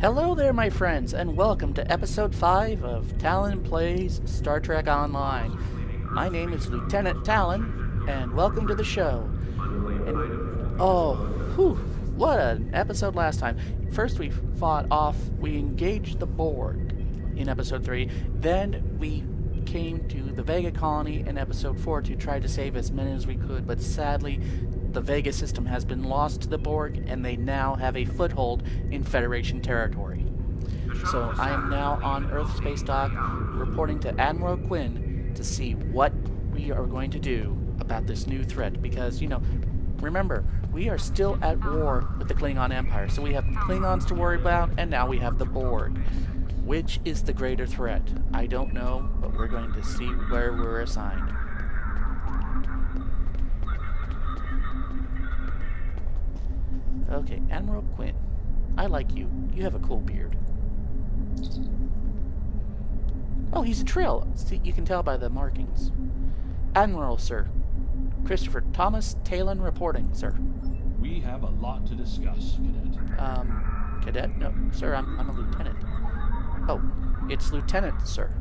Hello there, my friends, and welcome to episode 5 of Talyn Plays Star Trek Online. My name is Lieutenant Talyn, and welcome to the show. What an episode last time. First we engaged the Borg in episode 3, then we came to the Vega colony in episode 4 to try to save as many as we could, but sadly the Vega system has been lost to the Borg, and they now have a foothold in Federation territory. So I am now on Earth Spacedock, reporting to Admiral Quinn to see what we are going to do about this new threat. Because, remember, we are still at war with the Klingon Empire. So we have Klingons to worry about, and now we have the Borg. Which is the greater threat? I don't know, but we're going to see where we're assigned. Okay, Admiral Quinn. I like you. You have a cool beard. Oh, he's a Trill. See, you can tell by the markings. Admiral, sir. Christopher Thomas Talyn reporting, sir. We have a lot to discuss, Cadet. Cadet? No, sir, I'm a lieutenant. Oh, it's lieutenant, sir.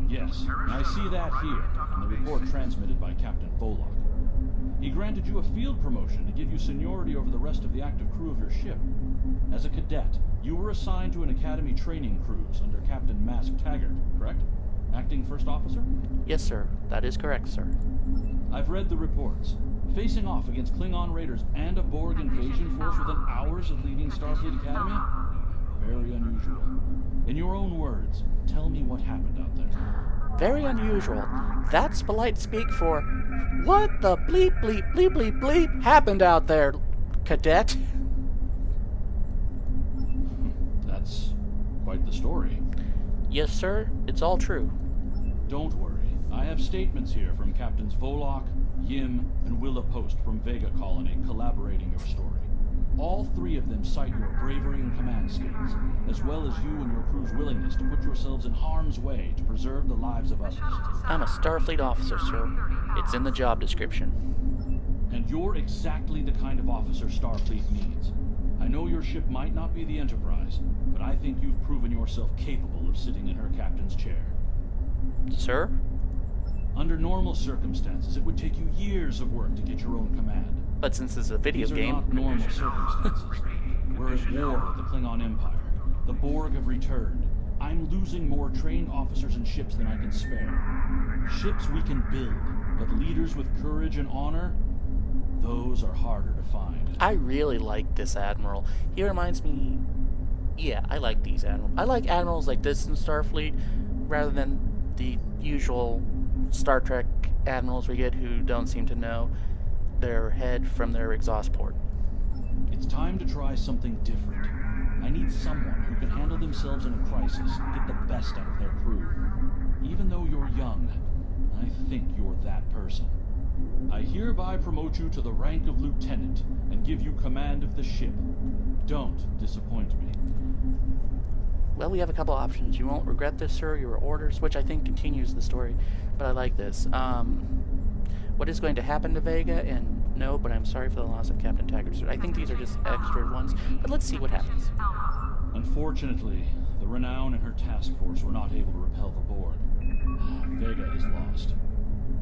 Yes, I see that here, in the report transmitted by Captain Volok. He granted you a field promotion to give you seniority over the rest of the active crew of your ship. As a cadet, you were assigned to an Academy training cruise under Captain Mask Taggart, correct? Acting First Officer? Yes, sir. That is correct, sir. I've read the reports. Facing off against Klingon raiders and a Borg invasion force within hours of leaving Starfleet Academy? Very unusual. In your own words, tell me what happened out there. Very unusual. That's polite speak for, what the bleep bleep bleep bleep bleep happened out there, cadet? That's quite the story. Yes, sir. It's all true. Don't worry. I have statements here from Captains Volok, Yim, and Willa Post from Vega Colony corroborating your story. All three of them cite your bravery and command skills, as well as you and your crew's willingness to put yourselves in harm's way to preserve the lives of others. I'm a Starfleet officer, sir. It's in the job description. And you're exactly the kind of officer Starfleet needs. I know your ship might not be the Enterprise, but I think you've proven yourself capable of sitting in her captain's chair. Sir? Under normal circumstances, it would take you years of work to get your own command. But since it's a video These are game... not normal circumstances. We're at war with the Klingon Empire. The Borg have returned. I'm losing more trained officers and ships than I can spare. Ships we can build, but leaders with courage and honor, those are harder to find. I really like this Admiral. He reminds me... Yeah, I like these Admirals. I like Admirals like this in Starfleet, rather than the usual Star Trek Admirals we get who don't seem to know their head from their exhaust port. It's time to try something different. I need someone who can handle themselves in a crisis and get the best out of their crew. Even though you're young, I think you're that person. I hereby promote you to the rank of lieutenant and give you command of the ship. Don't disappoint me. Well, we have a couple options. You won't regret this, sir. Your orders, which I think continues the story, but I like this. What is going to happen to Vega? And no, but I'm sorry for the loss of Captain Taggart. I think these are just extra ones, but let's see what happens. Unfortunately, the Renown and her task force were not able to repel the Borg. Vega is lost.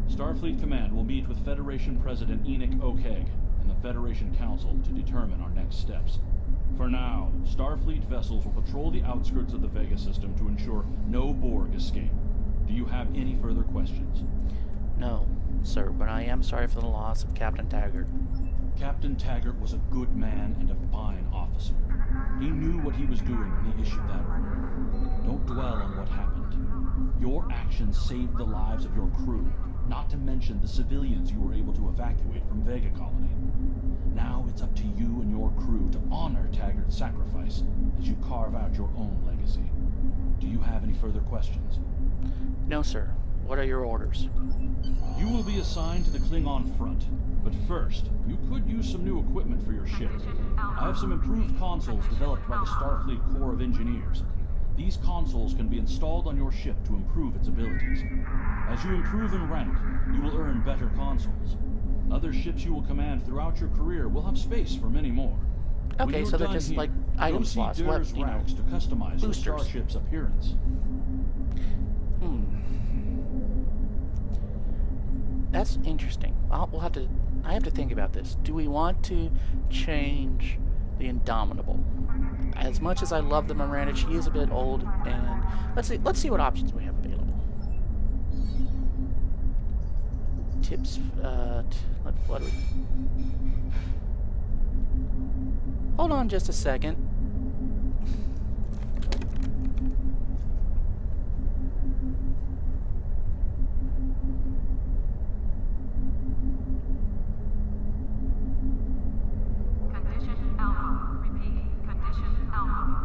Starfleet Command will meet with Federation President Enoch Okeg and the Federation Council to determine our next steps. For now, Starfleet vessels will patrol the outskirts of the Vega system to ensure no Borg escape. Do you have any further questions? No, sir, but I am sorry for the loss of Captain Taggart. Captain Taggart was a good man and a fine officer. He knew what he was doing when he issued that order. Don't dwell on what happened. Your actions saved the lives of your crew, not to mention the civilians you were able to evacuate from Vega Colony. Now it's up to you and your crew to honor Taggart's sacrifice as you carve out your own legacy. Do you have any further questions? No, sir. What are your orders? You will be assigned to the Klingon front, but first, you could use some new equipment for your ship. I have some improved consoles developed by the Starfleet Corps of Engineers. These consoles can be installed on your ship to improve its abilities. As you improve in rank, you will earn better consoles. Other ships you will command throughout your career will have space for many more. Okay, so they're just like item Go see slots. Dur's What, racks to customize your boosters. starship's appearance. That's interesting. I have to think about this. Do we want to change the Indomitable? As much as I love the Miranda, she is a bit old, and let's see what options we have available. Tips. What do we? Hold on just a second. Condition Alpha. Repeat. Condition Alpha.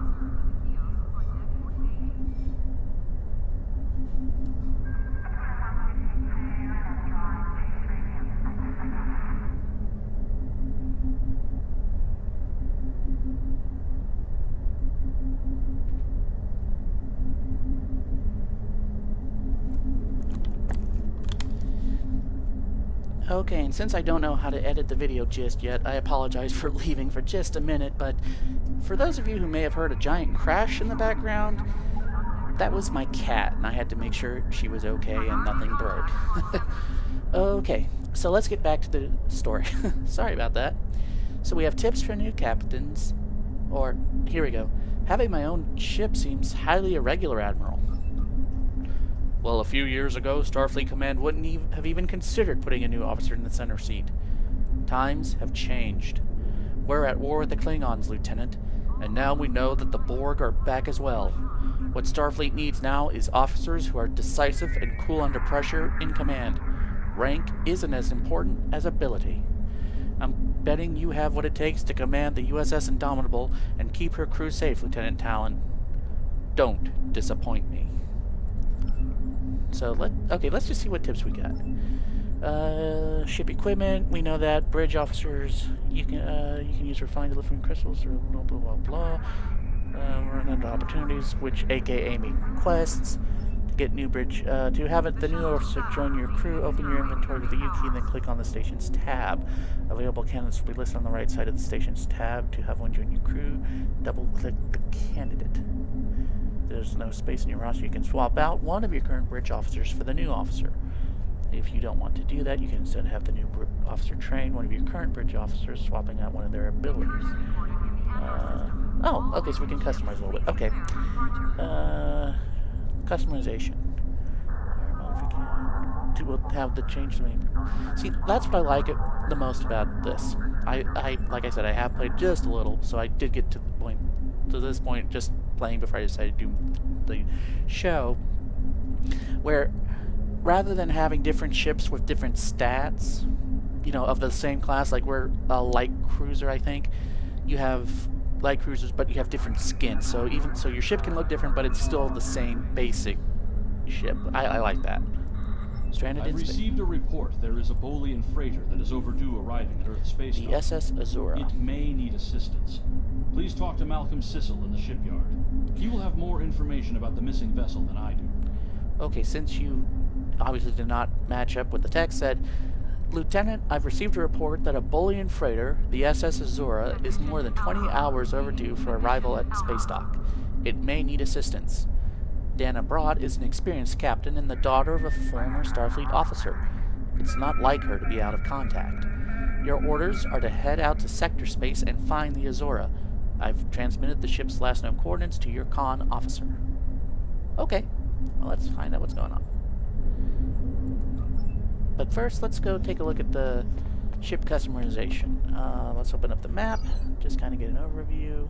Okay, and since I don't know how to edit the video just yet, I apologize for leaving for just a minute, but for those of you who may have heard a giant crash in the background, that was my cat, and I had to make sure she was okay and nothing broke. Okay, so let's get back to the story. Sorry about that. So we have tips for new captains, or, here we go. Having my own ship seems highly irregular, Admiral. Well, a few years ago, Starfleet Command wouldn't have even considered putting a new officer in the center seat. Times have changed. We're at war with the Klingons, Lieutenant, and now we know that the Borg are back as well. What Starfleet needs now is officers who are decisive and cool under pressure in command. Rank isn't as important as ability. I'm betting you have what it takes to command the USS Indomitable and keep her crew safe, Lieutenant Talyn. Don't disappoint me. So let's just see what tips we got. Ship equipment, we know that. Bridge officers, you can use refined delivering crystals or blah blah blah blah. We're into opportunities, which aka mean quests. To get new bridge, to have the new officer join your crew, open your inventory with the U key and then click on the station's tab. Available candidates will be listed on the right side of the station's tab. To have one join your crew, double click the candidate. There's no space in your roster. You can swap out one of your current bridge officers for the new officer. If you don't want to do that, you can instead have the new officer train one of your current bridge officers, swapping out one of their abilities. Okay, so we can customize a little bit. Okay. Customization. We'll have the change to me. See, that's what I like the most about this. I like I said, I have played just a little, so I did get to this point just playing before I decided to do the show, where rather than having different ships with different stats, of the same class, like we're a light cruiser, I think, you have light cruisers, but you have different skins. So your ship can look different, but it's still the same basic ship. I like that. Stranded I've received a report there is a Bolian freighter that is overdue arriving at Earth Spacedock. The SS Azura. It may need assistance. Please talk to Malcolm Sissel in the shipyard. He will have more information about the missing vessel than I do. Okay, since you obviously did not match up with the text, said, Lieutenant, I've received a report that a Bolian freighter, the SS Azura, is more than 20 hours overdue for arrival at Spacedock. It may need assistance. Dana Broad is an experienced captain and the daughter of a former Starfleet officer. It's not like her to be out of contact. Your orders are to head out to sector space and find the Azura. I've transmitted the ship's last known coordinates to your con officer. Okay, well, let's find out what's going on. But first, let's go take a look at the ship customization. Let's open up the map, just kind of get an overview.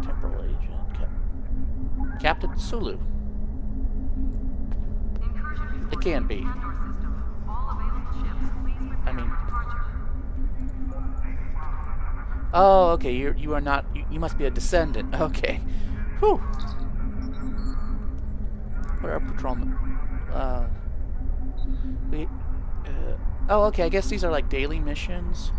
Temporal agent, Captain Sulu. It can be. I mean... Oh, okay, you are not... You must be a descendant. Okay. Whew. What are our patrolmen? Oh, okay, I guess these are like daily missions.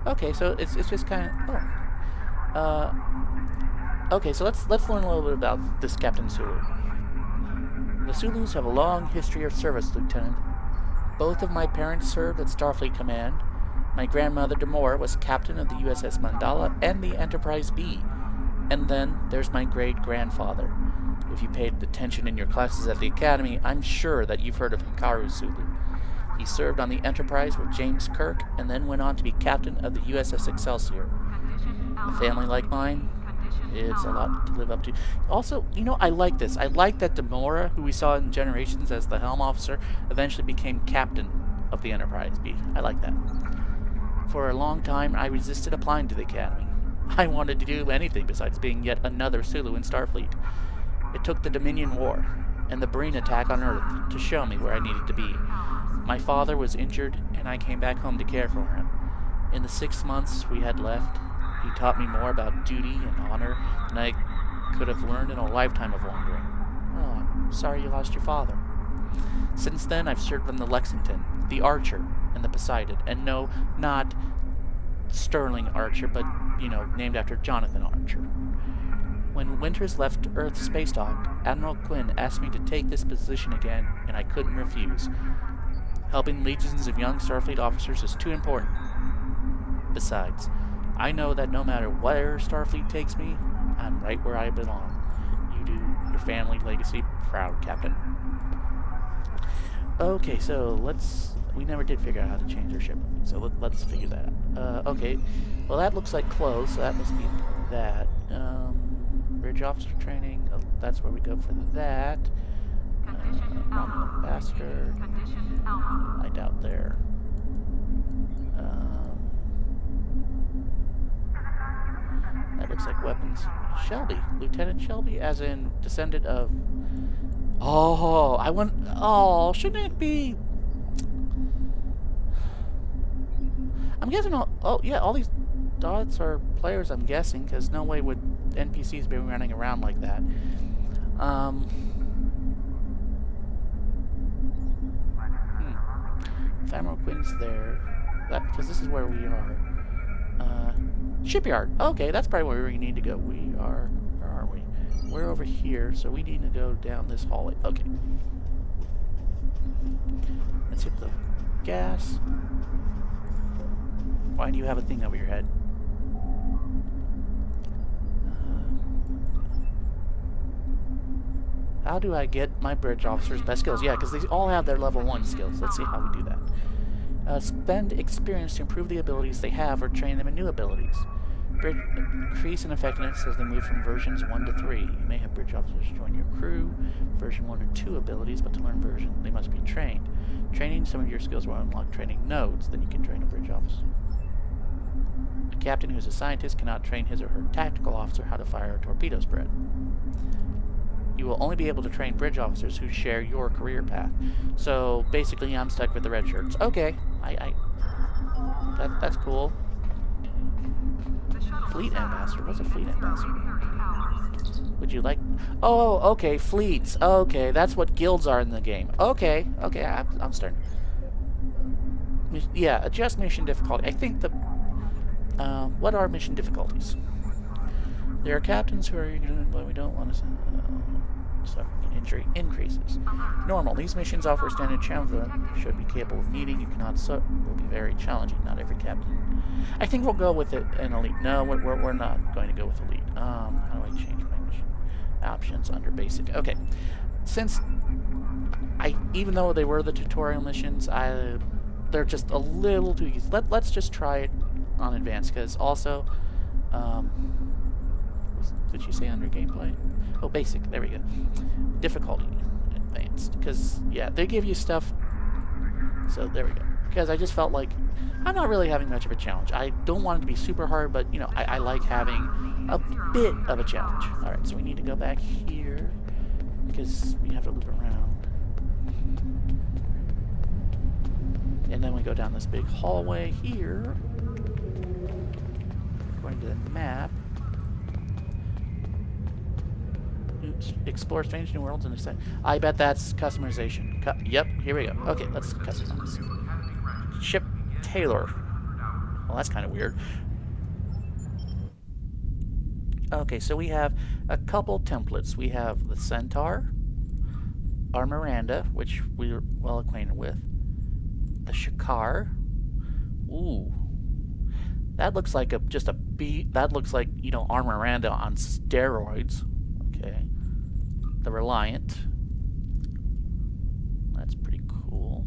Okay, so it's just kind of... okay, so let's learn a little bit about this Captain Sulu. The Zulus have a long history of service, Lieutenant. Both of my parents served at Starfleet Command. My grandmother, Demora, was captain of the USS Mandala and the Enterprise B. And then there's my great-grandfather. If you paid attention in your classes at the Academy, I'm sure that you've heard of Hikaru Zulu. He served on the Enterprise with James Kirk and then went on to be captain of the USS Excelsior. A family like mine, it's a lot to live up to. Also, you know, I like this. I like that Demora, who we saw in Generations as the helm officer, eventually became captain of the Enterprise B. I like that. For a long time, I resisted applying to the Academy. I wanted to do anything besides being yet another Sulu in Starfleet. It took the Dominion War and the Breen attack on Earth to show me where I needed to be. My father was injured, and I came back home to care for him. In the 6 months we had left, he taught me more about duty and honor than I could have learned in a lifetime of wandering. Oh, I'm sorry you lost your father. Since then, I've served on the Lexington, the Archer, and the Poseidon. And no, not Sterling Archer, but, you know, named after Jonathan Archer. When Winters left Earth Spacedock, Admiral Quinn asked me to take this position again, and I couldn't refuse. Helping legions of young Starfleet officers is too important. Besides, I know that no matter where Starfleet takes me, I'm right where I belong. You do your family legacy proud, Captain. Okay, so we never did figure out how to change our ship, so let's figure that out. Okay, well that looks like close, so that must be that. Bridge officer training, that's where we go for that. Ambassador, I doubt there. That looks like weapons. Shelby, Lieutenant Shelby, as in descendant of... Oh, shouldn't it be... I'm guessing all these dots are players, I'm guessing, because no way would NPCs be running around like that. Admiral Quinn's there. Because this is where we are. Shipyard. Okay, that's probably where we need to go. Where are we? We're over here, so we need to go down this hallway. Okay. Let's hit the gas. Why do you have a thing over your head? How do I get my bridge officers' best skills? Yeah, because they all have their level 1 skills. Let's see how we do that. Spend experience to improve the abilities they have or train them in new abilities. Increase in effectiveness as they move from versions 1 to 3. You may have bridge officers join your crew, version 1 or 2 abilities, but to learn version, they must be trained. Training some of your skills will unlock training nodes, then you can train a bridge officer. A captain who's a scientist cannot train his or her tactical officer how to fire a torpedo spread. You will only be able to train bridge officers who share your career path. So basically, I'm stuck with the red shirts. Okay, that's cool. Fleet ambassador. What's a fleet ambassador? Would you like? Oh, okay, fleets. Okay, that's what guilds are in the game. Okay, I'm starting. Yeah, adjust mission difficulty. I think the. What are mission difficulties? There are captains who are, but we don't want to. Suffering injury increases. Normal. These missions offer standard challenge that should be capable of meeting. You cannot will be very challenging. Not every captain. I think we'll go with it in elite. No, we're not going to go with elite. How do I change my mission options under basic? Okay. Since even though they were the tutorial missions, they're just a little too easy. Let's just try it on advanced, because also, did you say under gameplay? Oh, basic. There we go. Difficulty. Advanced. Because, yeah, they give you stuff. So, there we go. Because I just felt like I'm not really having much of a challenge. I don't want it to be super hard, but, you know, I like having a bit of a challenge. Alright, so we need to go back here. Because we have to loop around. And then we go down this big hallway here. According to the map. Explore strange new worlds and I bet that's customization. Yep, here we go. Okay, let's customize. Ship Taylor. Well, that's kind of weird. Okay, so we have a couple templates. We have the Centaur, our Miranda, which we're well acquainted with. The Shakar. Ooh. That looks like that looks like, you know, our Miranda on steroids. Okay. The Reliant. That's pretty cool.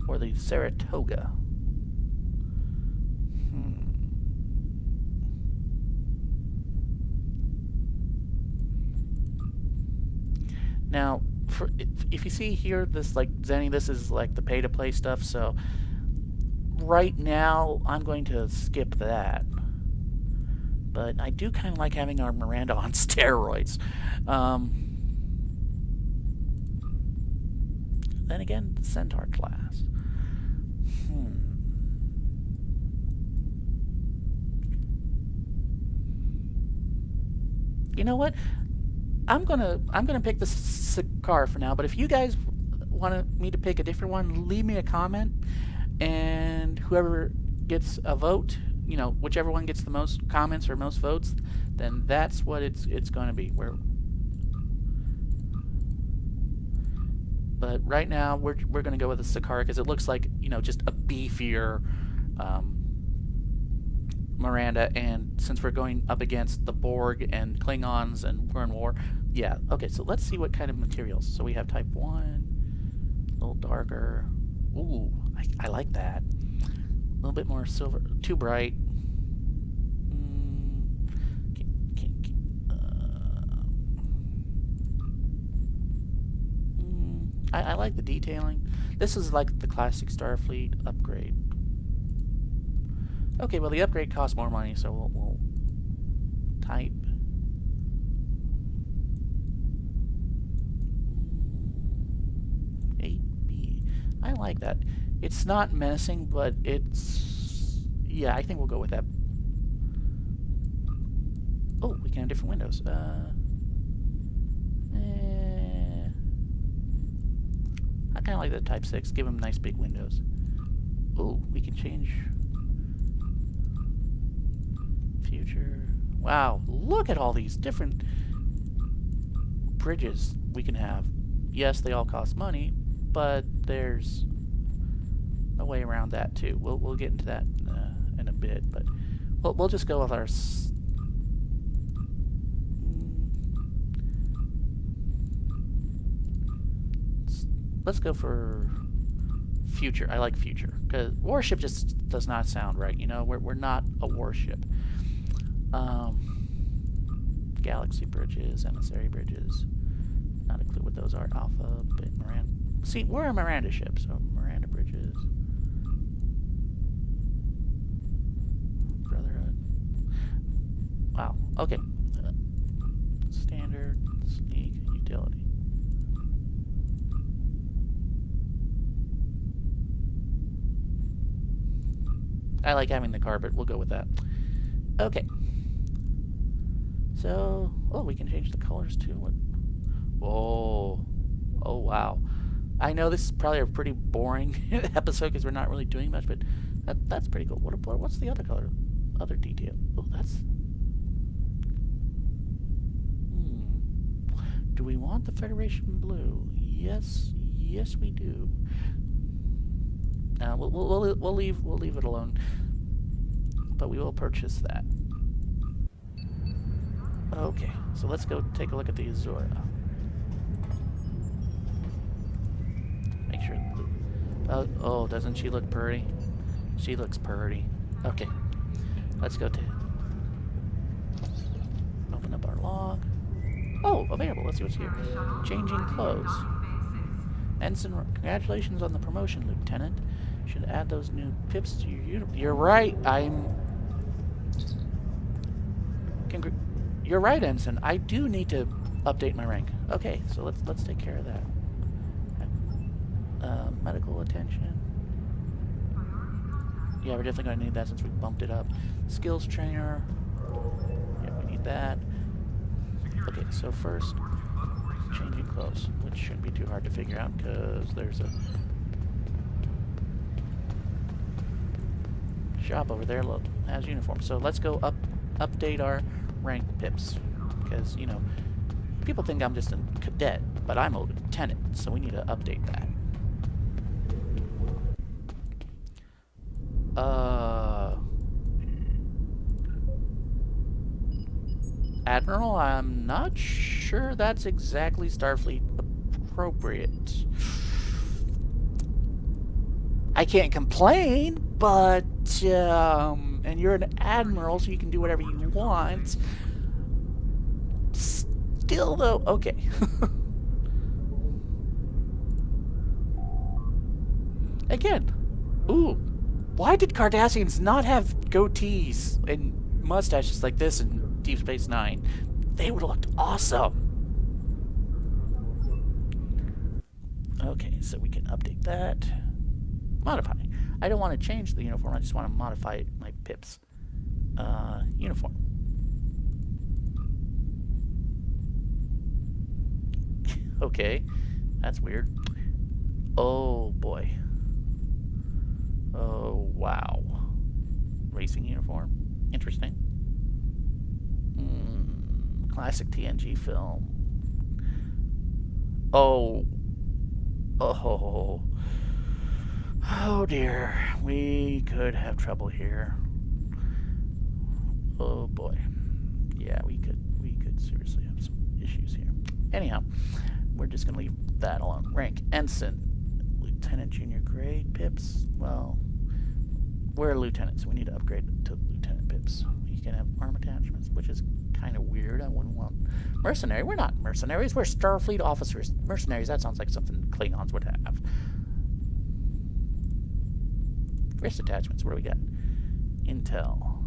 Or the Saratoga. Now, if you see here, this like Zenny, this is like the pay-to-play stuff. So right now, I'm going to skip that. But I do kind of like having our Miranda on steroids. Then again, the Centaur class. You know what? I'm gonna pick the Sakaar for now. But if you guys want me to pick a different one, leave me a comment, and whoever gets a vote, you know, whichever one gets the most comments or most votes, then that's what it's going to be. But right now we're going to go with the Sakaar because it looks like, you know, just a beefier Miranda, and since we're going up against the Borg and Klingons and we're in war, yeah. Okay, so let's see what kind of materials. So we have Type 1, a little darker. Ooh, I like that. A little bit more silver, too bright. I like the detailing. This is like the classic Starfleet upgrade. Okay, well the upgrade costs more money, so we'll type 8B. I like that. It's not menacing, but it's, yeah, I think we'll go with that. Oh, we can have different windows. I kind of like the Type 6. Give them nice big windows. Oh, we can change future. Wow, look at all these different bridges we can have. Yes, they all cost money, but there's a way around that too. We'll get into that in a bit, but we'll just go with our. Let's go for future. I like future because warship just does not sound right. You know, we're not a warship. Galaxy bridges, emissary bridges. Not a clue what those are. Alpha, Beta, Miranda. See, we're a Miranda ship, so Miranda bridges. Brotherhood. Wow. Okay. Standard, sneak, utility. I like having the carpet. We'll go with that. Okay. So, oh, we can change the colors too. What? Whoa. Oh, wow. I know this is probably a pretty boring episode because we're not really doing much, but that's pretty cool. What's the other color? Other detail. Oh, that's... Do we want the Federation blue? Yes. Yes, we do. We'll leave it alone. But we will purchase that. Okay, so let's go take a look at the Azura. Make sure. Oh, doesn't she look pretty? She looks pretty. Okay, let's go to open up our log. Oh, available. Let's see what's here. Changing clothes. Ensign, congratulations on the promotion, Lieutenant. Should add those new pips to your uniform. You're right. You're right, Ensign. I do need to update my rank. Okay, so let's take care of that. Medical attention. Yeah, we're definitely going to need that since we bumped it up. Skills trainer. Yeah, we need that. Okay, so first, changing clothes, which shouldn't be too hard to figure out because there's a shop over there has uniforms. So let's go update our rank pips because, you know, People think I'm just a cadet, but I'm a lieutenant, so we need to update that. Admiral, I'm not sure that's exactly Starfleet appropriate. I can't complain, but, and you're an admiral, so you can do whatever you want. Still, though, okay. Again, ooh, why did Cardassians not have goatees and mustaches like this in Deep Space Nine? They would have looked awesome. Okay, so we can update that. Modify. I don't want to change the uniform, I just want to modify my pips. Uniform. Okay, that's weird. Oh boy. Oh wow. Racing uniform. Interesting. Classic TNG film. Oh. Oh. Oh dear. We could have trouble here. Oh boy. Yeah, we could seriously have some issues here. Anyhow, we're just gonna leave that alone. Rank Ensign. Lieutenant junior grade pips. Well, we're a lieutenant, so we need to upgrade to lieutenant pips. We can have arm attachments, which is kind of weird. I wouldn't want mercenary. We're not mercenaries. We're Starfleet officers. Mercenaries, that sounds like something Klingons would have. Wrist attachments, what do we got? Intel.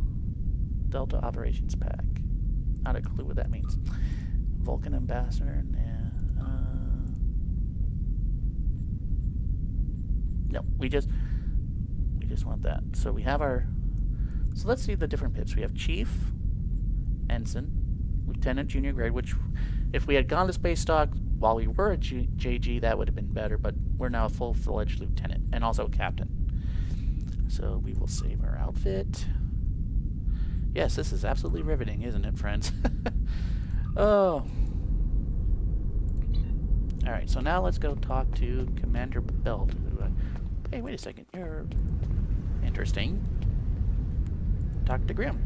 Delta Operations Pack. Not a clue what that means. Vulcan Ambassador, nah. No, we just want that. So we have our... So let's see the different pips. We have Chief, Ensign, Lieutenant Junior Grade, which if we had gone to Spacedock while we were a JG, that would have been better, but we're now a full-fledged Lieutenant, and also a Captain. So we will save our outfit. Yes, this is absolutely riveting, isn't it, friends? Oh. Alright, so now let's go talk to Commander Belt. Hey, wait a second. You're interesting. Talk to Grim.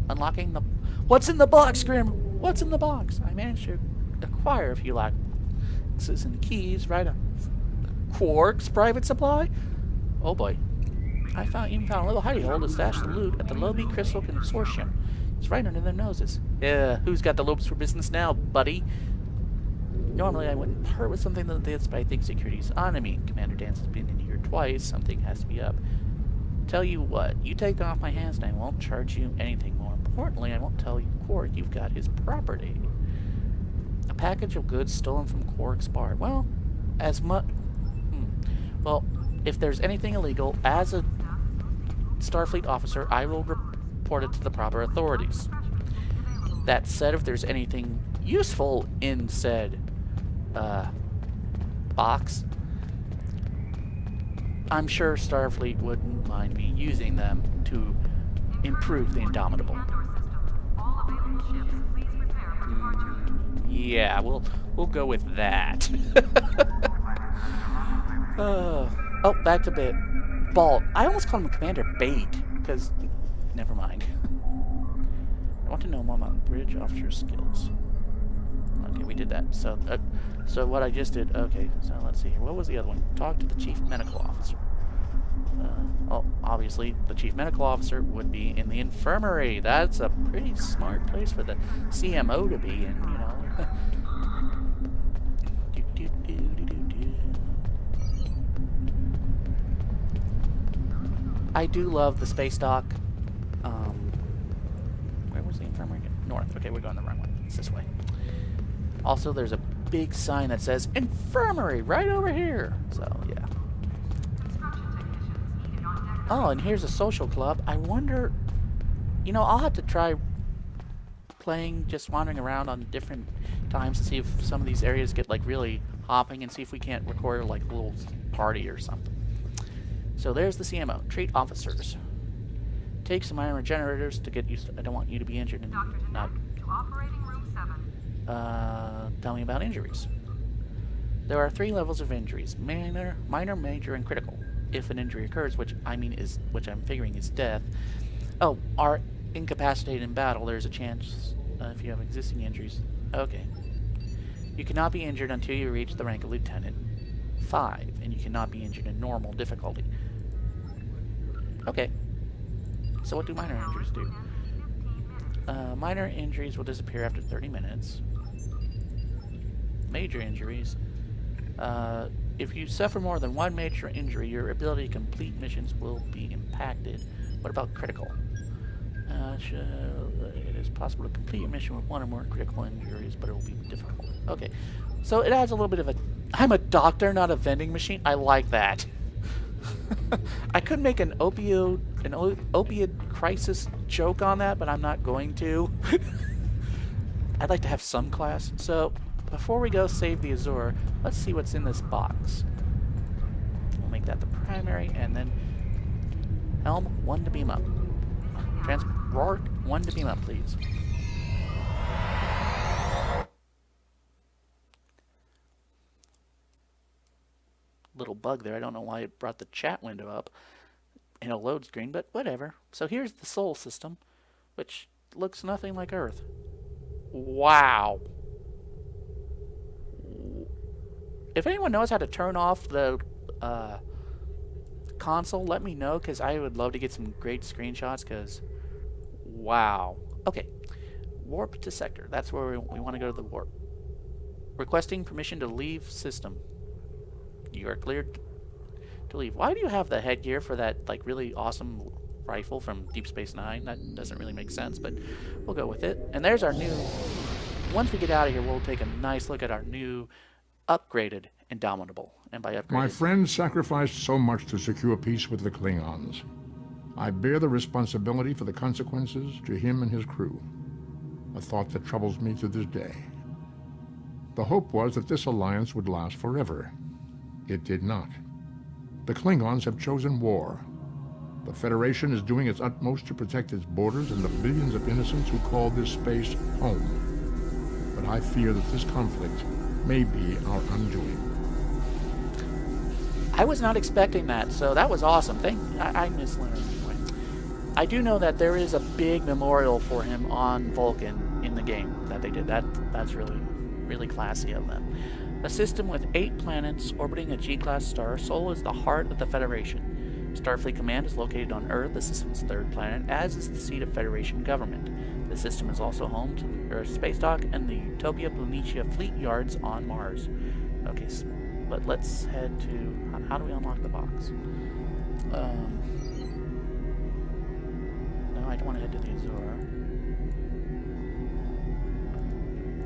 Unlocking the... What's in the box, Grim? What's in the box? I managed to acquire a few access and keys right up. Quark's private supply? Oh boy. I even found a little hidey hole to stash the loot at the Lobi Crystal Consortium. It's right under their noses. Yeah, who's got the lopes for business now, buddy? Normally I wouldn't part with something like this, but I think security's on. I mean, Commander Dance has been in here twice. Something has to be up. Tell you what, you take off my hands and I won't charge you anything. More importantly, I won't tell you Quark you've got his property. A package of goods stolen from Quark's bar. Well, as much... Well, if there's anything illegal, as a Starfleet officer, I will report it to the proper authorities. That said, if there's anything useful in said box, I'm sure Starfleet wouldn't mind me using them to improve the Indomitable. Yeah, we'll go with that. Oh, back to Balt. I almost called him Commander Bait, because... Never mind. I want to know more about bridge officer skills. Okay, we did that. So what I just did... Okay, so let's see here. What was the other one? Talk to the Chief Medical Officer. Obviously, the Chief Medical Officer would be in the infirmary. That's a pretty smart place for the CMO to be in, you know. I do love the Spacedock. Where was the infirmary again? North. Okay, we're going the wrong way. It's this way. Also, there's a big sign that says infirmary right over here. So, yeah. Oh, and here's a social club. I wonder... You know, I'll have to try playing, just wandering around on different times to see if some of these areas get, like, really hopping and see if we can't record, like, a little party or something. So there's the CMO. Treat officers. Take some iron regenerators to get used to. I don't want you to be injured and Dr. not. Jeanette to operating room 7. Tell me about injuries. There are 3 levels of injuries: minor, major, and critical. If an injury occurs, which I'm figuring is death. Oh, are incapacitated in battle. There's a chance if you have existing injuries. Okay. You cannot be injured until you reach the rank of lieutenant 5, and you cannot be injured in normal difficulty. Okay. So what do minor injuries do? Minor injuries will disappear after 30 minutes. Major injuries. If you suffer more than 1 major injury, your ability to complete missions will be impacted. What about critical? It is possible to complete your mission with 1 or more critical injuries, but it will be difficult. Okay. So it adds a little bit of a... I'm a doctor, not a vending machine. I like that. I could make an opioid crisis joke on that, but I'm not going to. I'd like to have some class. So, before we go save the Azure, let's see what's in this box. We'll make that the primary, and then Helm, 1 to beam up. Transport 1 to beam up, please. Little bug there. I don't know why it brought the chat window up in a load screen, but whatever. So here's the Sol system, which looks nothing like Earth. Wow. If anyone knows how to turn off the console, let me know, because I would love to get some great screenshots, because wow. Okay. Warp to sector. That's where we want to go to the warp. Requesting permission to leave system. You are cleared to leave. Why do you have the headgear for that, like, really awesome rifle from Deep Space Nine? That doesn't really make sense, but we'll go with it. And there's our new... Once we get out of here, we'll take a nice look at our new upgraded Indomitable. And by upgraded... My friend sacrificed so much to secure peace with the Klingons. I bear the responsibility for the consequences to him and his crew. A thought that troubles me to this day. The hope was that this alliance would last forever. It did not. The Klingons have chosen war. The Federation is doing its utmost to protect its borders and the billions of innocents who call this space home. But I fear that this conflict may be our undoing. I was not expecting that, so that was awesome. I miss Leonard anyway. I do know that there is a big memorial for him on Vulcan in the game that they did. That's really, really classy of them. A system with 8 planets orbiting a G-class star, Sol is the heart of the Federation. Starfleet Command is located on Earth, the system's 3rd planet, as is the seat of Federation government. The system is also home to the Earth Spacedock and the Utopia Planitia fleet yards on Mars. Okay, but let's head to... How do we unlock the box? No, I don't want to head to the Azure.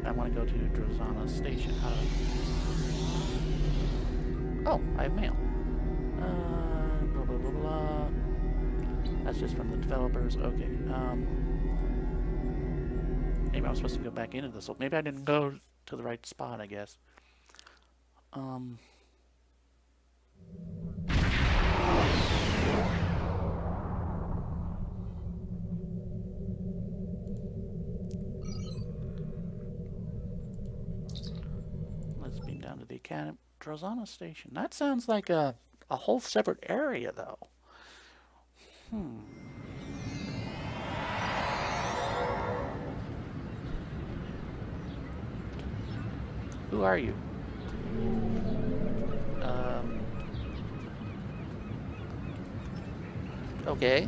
I want to go to Drozana Station. How do I... Oh, I have mail. Blah, blah, blah, blah. That's just from the developers. Okay. Maybe I was supposed to go back into this. Maybe I didn't go to the right spot, I guess. Let's beam down to the Academy. Drozana Station. That sounds like a whole separate area, though. Who are you? Okay.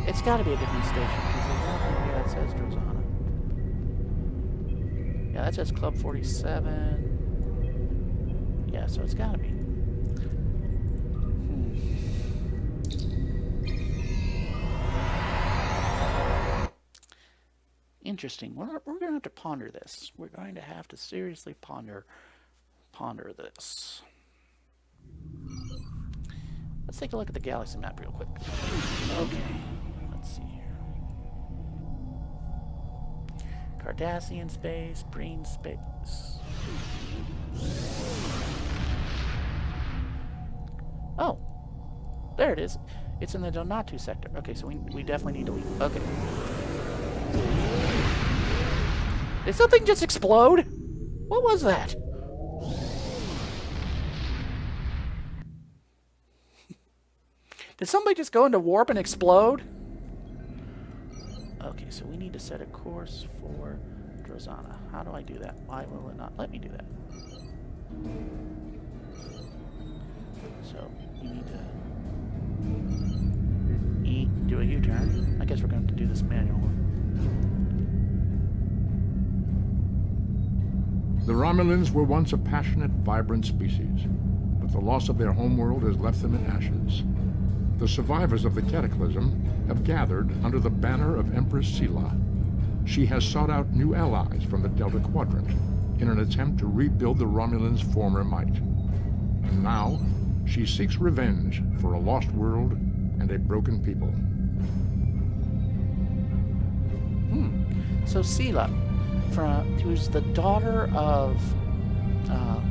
It's got to be a different station because there's nothing here that says Drozana. Yeah, that says Club 47. Yeah, so it's got to be. Interesting. We're going to have to ponder this. We're going to have to seriously ponder this. Let's take a look at the galaxy map real quick. Okay. Let's see here. Cardassian space, Breen space. Oh, there it is. It's in the Donatu sector. Okay, so we definitely need to leave. Okay. Did something just explode? What was that? Did somebody just go into warp and explode? Okay, so we need to set a course for Drozana. How do I do that? Why will it not let me do that? So, we need to do a U-turn. I guess we're going to do this manually. The Romulans were once a passionate, vibrant species, but the loss of their homeworld has left them in ashes. The survivors of the cataclysm have gathered under the banner of Empress Sela. She has sought out new allies from the Delta Quadrant in an attempt to rebuild the Romulans' former might. And now, she seeks revenge for a lost world and a broken people. So Sela, who's the daughter of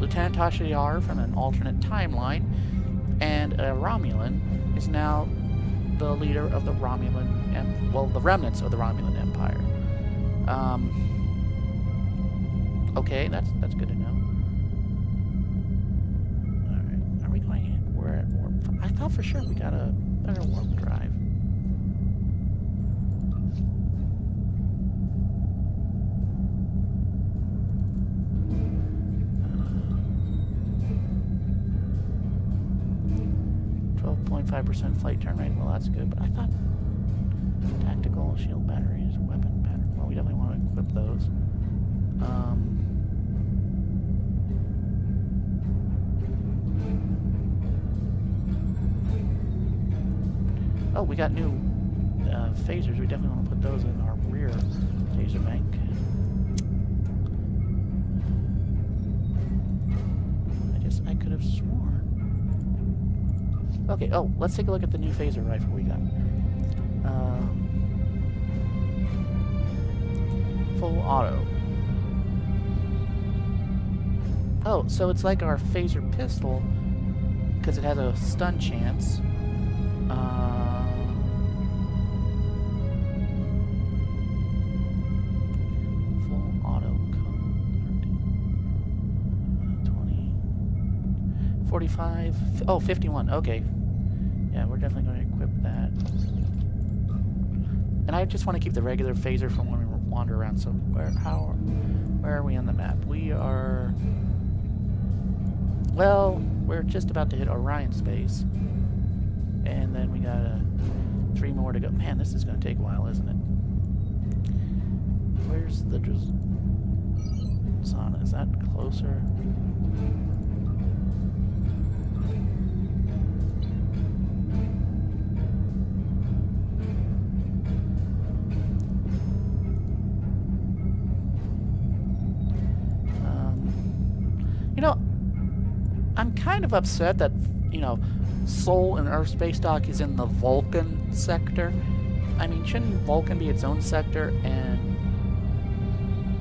Lieutenant Tasha Yar from an alternate timeline, and a Romulan, is now the leader of the Romulan, the remnants of the Romulan Empire. Okay, that's good to know. All right, are we going in? We're at warp. I thought for sure we got a better warp drive. .5% flight turn rate. Well, that's good, but I thought tactical shield batteries, weapon battery. Well, we definitely want to equip those. Oh, we got new phasers. We definitely want to put those in our rear phaser bank. I could have sworn. Okay, oh, let's take a look at the new phaser rifle we got. Full auto. Oh, so it's like our phaser pistol, because it has a stun chance. Full auto code 20. 45. Oh, 51. Okay. Yeah, we're definitely going to equip that. And I just want to keep the regular phaser from when we wander around. So where are we on the map? We are... Well, we're just about to hit Orion space. And then we got 3 more to go. Man, this is going to take a while, isn't it? Where's the Drozana? Is that closer? I'm kind of upset that, Sol and Earth Spacedock is in the Vulcan sector. I mean, shouldn't Vulcan be its own sector? And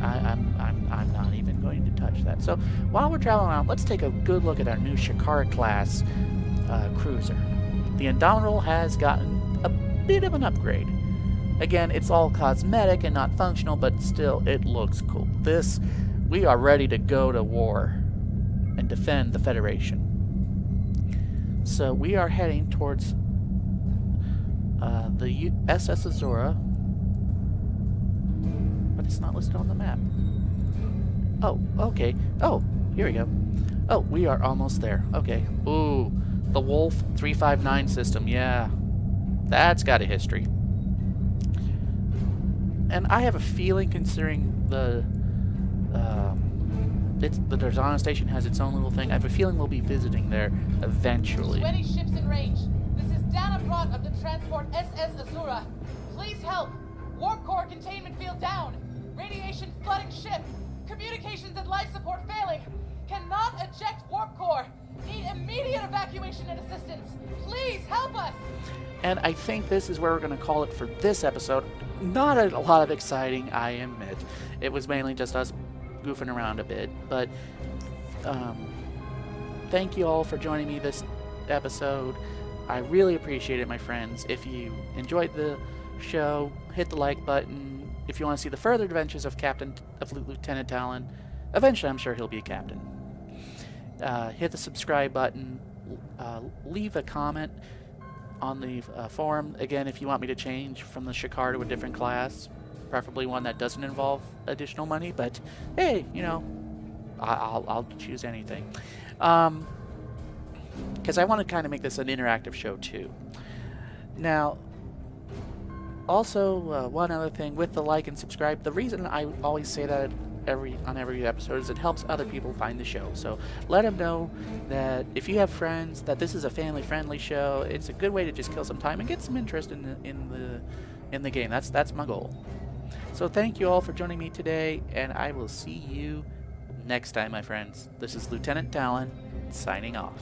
I'm not even going to touch that. So while we're traveling around, let's take a good look at our new Shakara class cruiser. The Indomitable has gotten a bit of an upgrade. Again, it's all cosmetic and not functional, but still, it looks cool. We are ready to go to war and defend the Federation. So we are heading towards the SS Azura, but it's not listed on the map. Oh, okay. Oh, here we go. Oh, we are almost there. Okay. Ooh, the Wolf 359 system. Yeah, that's got a history. And I have a feeling, considering the Drozana station has its own little thing, I have a feeling we'll be visiting there eventually. 20 ships in range. This is Dana Brott of the transport SS Azura. Please help. Warp core containment field down. Radiation flooding ship. Communications and life support failing. Cannot eject warp core. Need immediate evacuation and assistance. Please help us. And I think this is where we're going to call it for this episode. Not a lot of exciting, I admit. It was mainly just us goofing around a bit, but thank you all for joining me this episode. I really appreciate it, my friends. If you enjoyed the show, hit the like button. If you want to see the further adventures of Lieutenant Talyn, eventually I'm sure he'll be a captain. Hit the subscribe button. Leave a comment on the forum. Again, if you want me to change from the Shakar to a different class, preferably one that doesn't involve additional money, but hey, you know, I'll choose anything. Because I want to kind of make this an interactive show too. Now, also, one other thing with the like and subscribe, the reason I always say that on every episode is it helps other people find the show. So let them know that if you have friends, that this is a family-friendly show. It's a good way to just kill some time and get some interest in the game. That's my goal. So thank you all for joining me today, and I will see you next time, my friends. This is Lieutenant Talyn, signing off.